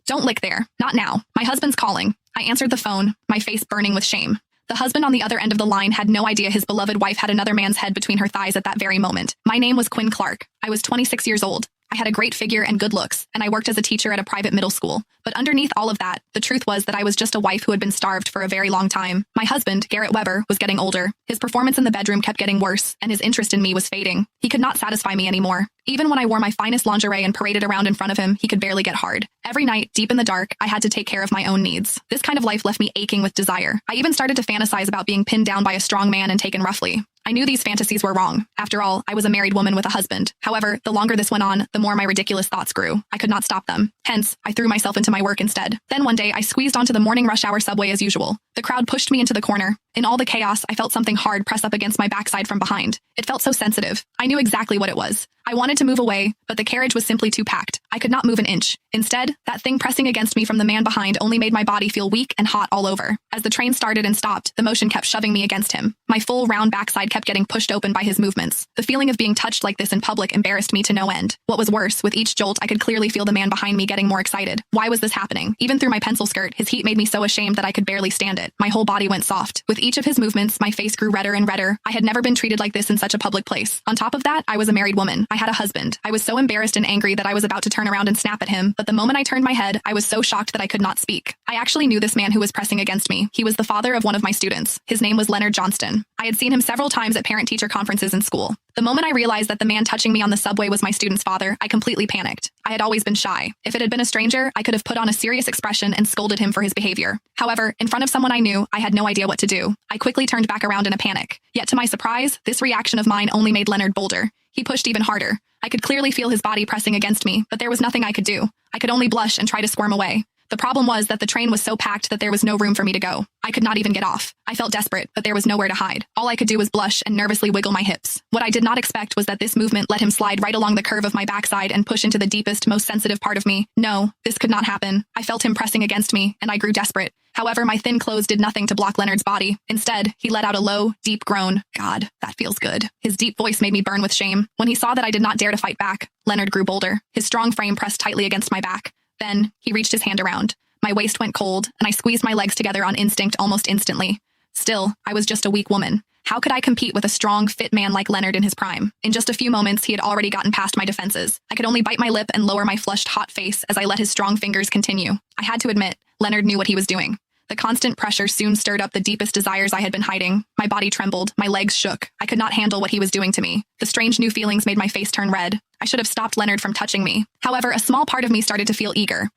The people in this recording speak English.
Don't lick there. Not now. My husband's calling. I answered the phone, my face burning with shame. The husband on the other end of the line had no idea his beloved wife had another man's head between her thighs at that very moment. My name was Quinn Clark. I was 26 years old. I had a great figure and good looks, and I worked as a teacher at a private middle school. But underneath all of that, the truth was that I was just a wife who had been starved for a very long time. My husband, Garrett Weber, was getting older. His performance in the bedroom kept getting worse, and his interest in me was fading. He could not satisfy me anymore. Even when I wore my finest lingerie and paraded around in front of him, he could barely get hard. Every night, deep in the dark, I had to take care of my own needs. This kind of life left me aching with desire. I even started to fantasize about being pinned down by a strong man and taken roughly. I knew these fantasies were wrong. After all, I was a married woman with a husband. However, the longer this went on, the more my ridiculous thoughts grew. I could not stop them. Hence, I threw myself into my work instead. Then one day, I squeezed onto the morning rush hour subway as usual. The crowd pushed me into the corner. In all the chaos, I felt something hard press up against my backside from behind. It felt so sensitive. I knew exactly what it was. I wanted to move away, but the carriage was simply too packed. I could not move an inch. Instead, that thing pressing against me from the man behind only made my body feel weak and hot all over. As the train started and stopped, the motion kept shoving me against him. My full, round backside kept getting pushed open by his movements. The feeling of being touched like this in public embarrassed me to no end. What was worse, with each jolt, I could clearly feel the man behind me getting more excited. Why was this happening? Even through my pencil skirt, his heat made me so ashamed that I could barely stand it. My whole body went soft. With each of his movements, my face grew redder and redder. I had never been treated like this in such a public place. On top of that, I was a married woman. I had a husband. I was so embarrassed and angry that I was about to turn around and snap at him, but the moment I turned my head, I was so shocked that I could not speak. I actually knew this man who was pressing against me. He was the father of one of my students. His name was Leonard Johnston. I had seen him several times at parent-teacher conferences in school. The moment I realized that the man touching me on the subway was my student's father, I completely panicked. I had always been shy. If it had been a stranger, I could have put on a serious expression and scolded him for his behavior. However, in front of someone I knew, I had no idea what to do. I quickly turned back around in a panic. Yet to my surprise, this reaction of mine only made Leonard bolder. He pushed even harder. I could clearly feel his body pressing against me, but there was nothing I could do. I could only blush and try to squirm away. The problem was that the train was so packed that there was no room for me to go. I could not even get off. I felt desperate, but there was nowhere to hide. All I could do was blush and nervously wiggle my hips. What I did not expect was that this movement let him slide right along the curve of my backside and push into the deepest, most sensitive part of me. No, this could not happen. I felt him pressing against me, and I grew desperate. However, my thin clothes did nothing to block Leonard's body. Instead, he let out a low, deep groan. God, that feels good. His deep voice made me burn with shame. When he saw that I did not dare to fight back, Leonard grew bolder. His strong frame pressed tightly against my back. Then, he reached his hand around. My waist went cold, and I squeezed my legs together on instinct almost instantly. Still, I was just a weak woman. How could I compete with a strong, fit man like Leonard in his prime? In just a few moments, he had already gotten past my defenses. I could only bite my lip and lower my flushed, hot face as I let his strong fingers continue. I had to admit, Leonard knew what he was doing. The constant pressure soon stirred up the deepest desires I had been hiding. My body trembled, my legs shook. I could not handle what he was doing to me. The strange new feelings made my face turn red. I should have stopped Leonard from touching me. However, a small part of me started to feel eager.